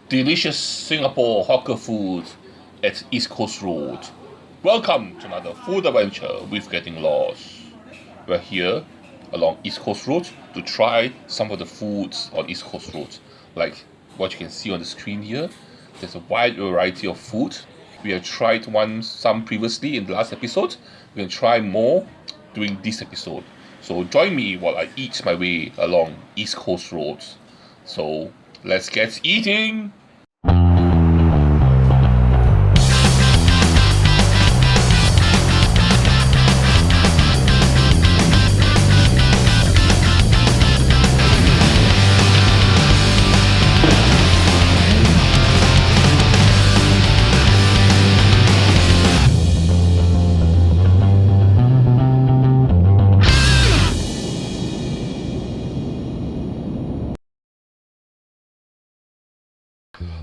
delicious Singapore hawker food at East Coast Road. Welcome to another food adventure with Getting Lost. We're here along East Coast Road to try some of the foods on East Coast Road. Like what you can see on the screen here, there's a wide variety of food. We have tried some previously in the last episode. We're going to try more during this episode. So join me while I eat my way along East Coast Road. So let's get eating!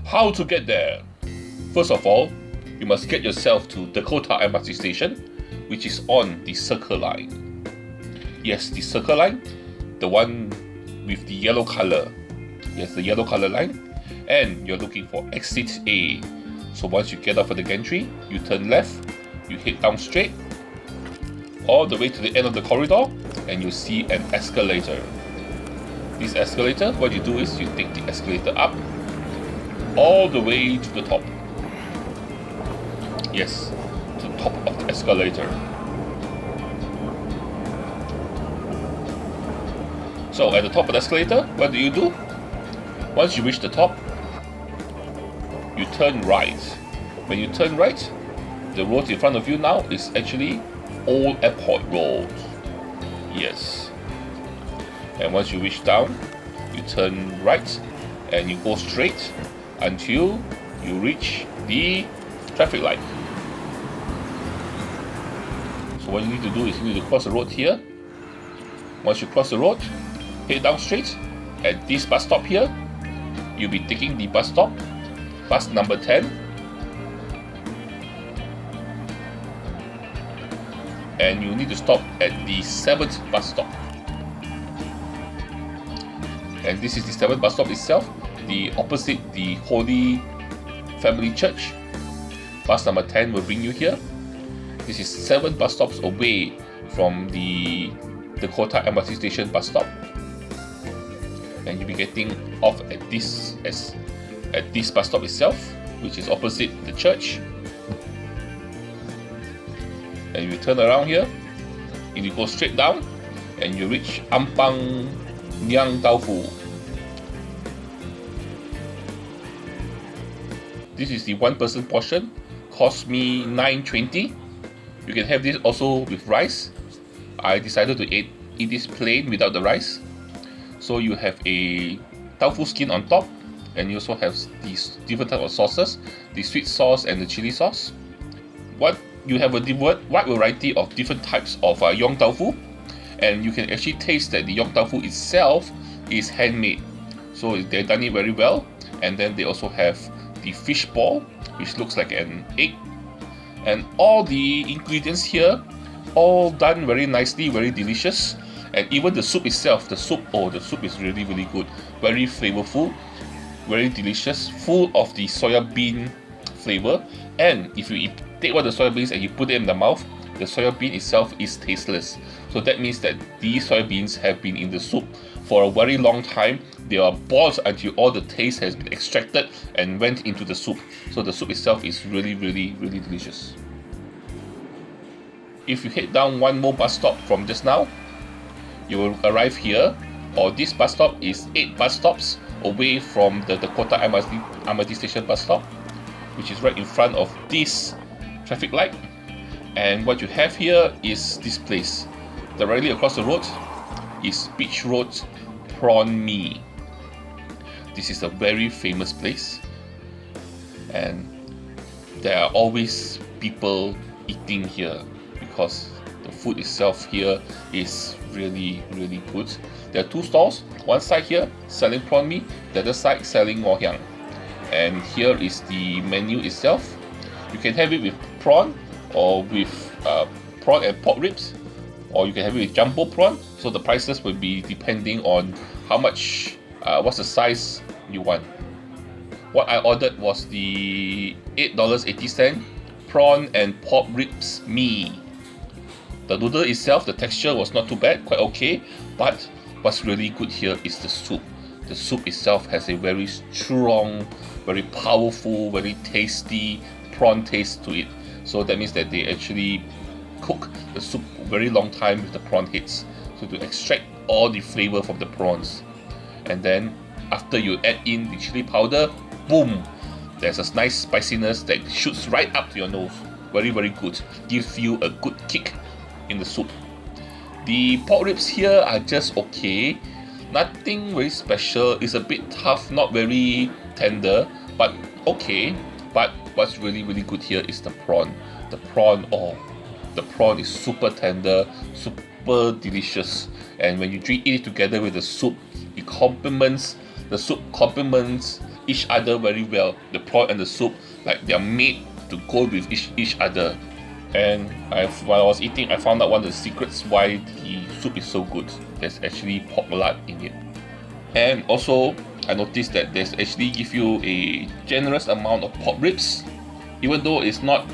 How to get there? First of all, you must get yourself to Dakota MRT station, which is on the Circle Line. Yes, the Circle Line, the one with the yellow color. Yes, the yellow color line. And you're looking for exit A. So once you get off at the gantry, you turn left, you head down straight, all the way to the end of the corridor, and you see an escalator. This escalator, what you do is you take the escalator up all the way to the top. Yes, to the top of the escalator. So at the top of the escalator, what do? Once you reach the top, you turn right. When you turn right, the road in front of you now is actually Old Airport Road. Yes. And once you reach down, you turn right and you go straight until you reach the traffic light. So what you need to do is you need to cross the road here. Once you cross the road, head down straight. At this bus stop here, you'll be taking the bus stop, bus number 10. And you need to stop at the 7th bus stop. And this is the 7th bus stop itself, the opposite the Holy Family Church. Bus number 10 will bring you here. This is 7 bus stops away from the Dakota MRT station bus stop. And you'll be getting off at this bus stop itself, which is opposite the church. And you turn around here, and you go straight down, and you reach Ampang Nyang Tau Fu. This is the one person portion, cost me $9.20. You can have this also with rice. I decided to eat this plain without the rice. So you have a tofu skin on top, and you also have these different types of sauces, the sweet sauce and the chili sauce. You have a wide variety of different types of yong tofu, and you can actually taste that the yong tofu itself is handmade. So they've done it very well. And then they also have the fish ball, which looks like an egg, and all the ingredients here all done very nicely, very delicious. And even the soup itself, the soup is really good, very flavorful, very delicious, full of the soya bean flavor. And if you take one of the soya beans and you put it in the mouth, the soya bean itself is tasteless. So that means that these soya beans have been in the soup for a very long time. They are boiled until all the taste has been extracted and went into the soup. So the soup itself is really delicious. If you head down one more bus stop from just now, you will arrive here, or this bus stop is 8 bus stops away from the Dakota MRT station bus stop, which is right in front of this traffic light. And what you have here is this place. Directly across the road is Beach Road Prawn Mee. This is a very famous place, and there are always people eating here because the food itself here is really good. There are 2 stalls, one side here selling prawn mee, the other side selling ngoh hiang. And here is the menu itself. You can have it with prawn, or with prawn and pork ribs, or you can have it with jumbo prawn. So the prices will be depending on how much, what's the size you want. What I ordered was the $8.80 prawn and pork ribs mee. The noodle itself, the texture was not too bad, quite okay, but what's really good here is the soup. The soup itself has a very strong, very powerful, very tasty prawn taste to it. So that means that they actually cook the soup a very long time with the prawn heads, so to extract all the flavor from the prawns. And then after you add in the chili powder, boom, there's a nice spiciness that shoots right up to your nose. Very, very good. Gives you a good kick in the soup. The pork ribs here are just okay. Nothing very special. It's a bit tough, not very tender, but okay. But what's really, really good here is the prawn. The prawn is super tender, super delicious. And when you eat it together with the soup, the soup complements each other very well. The prawn and the soup, like they are made to go with each other. And while I was eating, I found out one of the secrets why the soup is so good. There's actually pork lard in it. And also, I noticed that there's actually give you a generous amount of pork ribs. Even though it's not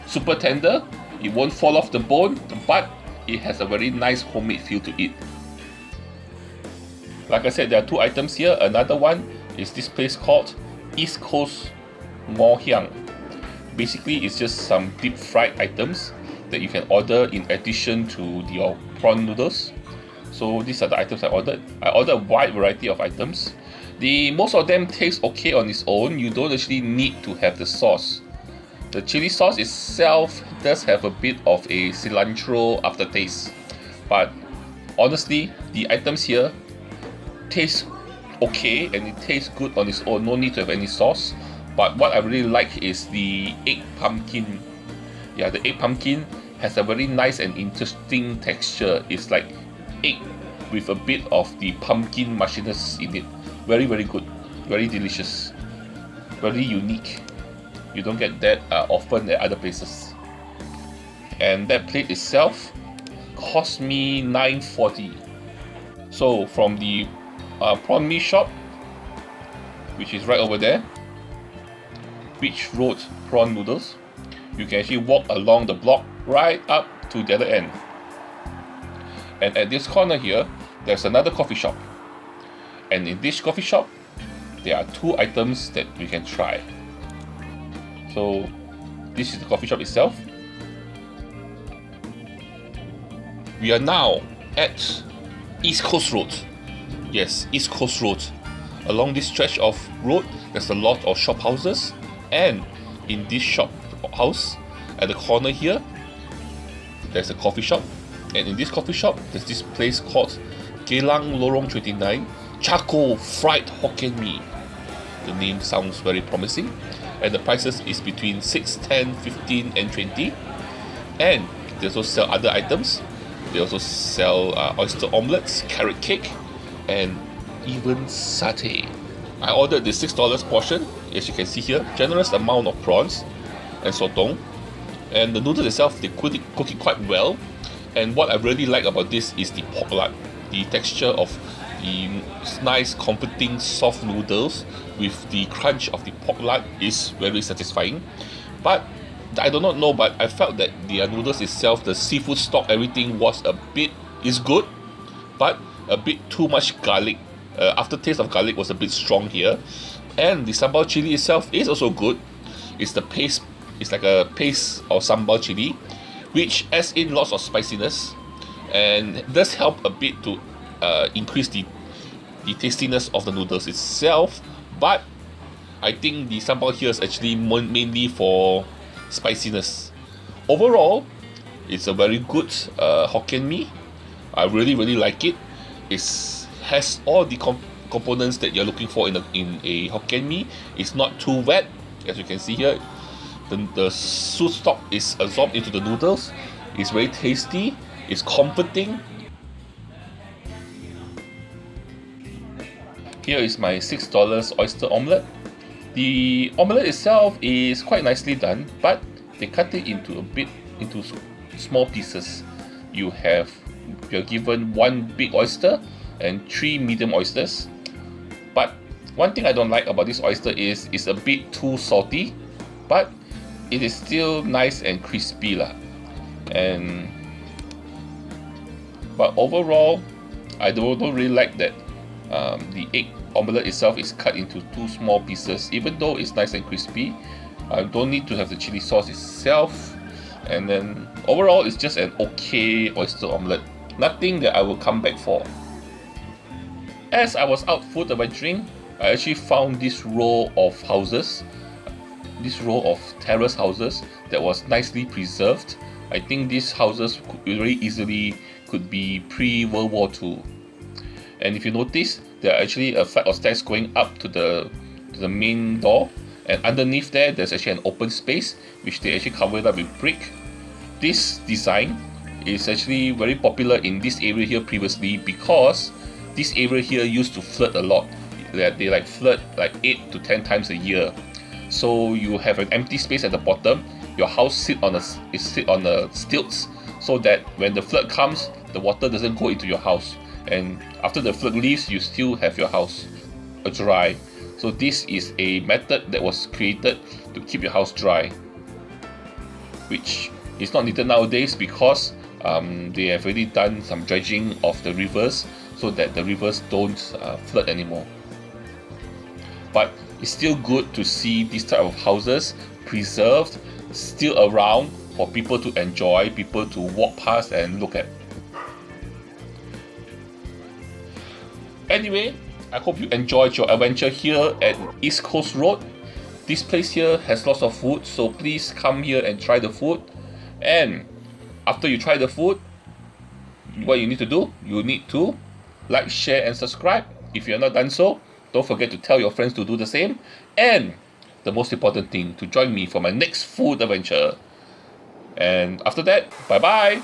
super tender, it won't fall off the bone, but it has a very nice homemade feel to it. Like I said, there are two items here. Another one is this place called East Coast Ngoh Hiang. Basically, it's just some deep fried items that you can order in addition to your prawn noodles. So these are the items I ordered. I ordered a wide variety of items. Most of them taste okay on its own. You don't actually need to have the sauce. The chili sauce itself does have a bit of a cilantro aftertaste, but honestly, the items here taste okay and it tastes good on its own. No need to have any sauce. But what I really like is the egg pumpkin. Yeah, the egg pumpkin has a very nice and interesting texture. It's like egg with a bit of the pumpkin mushiness in it. Very, very good. Very delicious. Very unique. You don't get that often at other places. And that plate itself cost me $9.40. So from the prawn mee shop, which is right over there, Beach Road prawn noodles, you can actually walk along the block right up to the other end. And at this corner here, there's another coffee shop. And in this coffee shop, there are two items that we can try. So this is the coffee shop itself. We are now at East Coast Road. Yes, East Coast Road. Along this stretch of road, there's a lot of shop houses. And in this shop house, at the corner here, there's a coffee shop. And in this coffee shop, there's this place called Geylang Lorong 29 Charcoal Fried Hokkien Mee. The name sounds very promising. And the prices is between 6, 10, 15 and 20. And they also sell other items. They also sell oyster omelets, carrot cake, and even satay. I ordered the $6 portion. As you can see here, generous amount of prawns and sotong. And the noodle itself, they cook it quite well. And what I really like about this is the pork lard. The texture of the nice comforting soft noodles with the crunch of the pork lard is very satisfying. But I do not know, but I felt that the noodles itself, the seafood stock, everything is good, but a bit too much garlic. Aftertaste of garlic was a bit strong here. And the sambal chili itself is also good. It's the paste. It's like a paste of sambal chili, which adds in lots of spiciness and does help a bit to increase the tastiness of the noodles itself. But I think the sambal here is actually mainly for spiciness. Overall, it's a very good Hokkien Mee. I really, really like it. It has all the components that you're looking for in a Hokkien Mee. It's not too wet, as you can see here. The soup stock is absorbed into the noodles. It's very tasty. It's comforting. Here is my $6 oyster omelette. The omelette itself is quite nicely done, but they cut it into small pieces. You're given one big oyster and 3 medium oysters. But One thing I don't like about this oyster is it's a bit too salty, but it is still nice and crispy lah. But overall, I don't really like that the egg omelette itself is cut into two small pieces. Even though it's nice and crispy, I don't need to have the chili sauce itself. And then overall, it's just an okay oyster omelette. Nothing that I will come back for. As I was out food adventuring, I actually found this row of houses, this row of terrace houses that was nicely preserved. I think these houses very easily could be pre-World War II. And if you notice, there are actually a flight of stairs going up to the main door, and underneath there's actually an open space which they actually covered up with brick. This design is actually very popular in this area here previously because this area here used to flood a lot. They like flood like 8 to 10 times a year. So you have an empty space at the bottom. Your house sit on the stilts, so that when the flood comes, the water doesn't go into your house. And after the flood leaves, you still have your house dry. So this is a method that was created to keep your house dry, which is not needed nowadays because they have already done some dredging of the rivers so that the rivers don't flood anymore. But it's still good to see these type of houses preserved, still around for people to enjoy, people to walk past and look at. Anyway, I hope you enjoyed your adventure here at East Coast Road. This place here has lots of food, so please come here and try the food. And after you try the food, what you need to do, you need to like, share and subscribe. If you're not done so, don't forget to tell your friends to do the same. And the most important thing, to join me for my next food adventure. And after that, bye bye.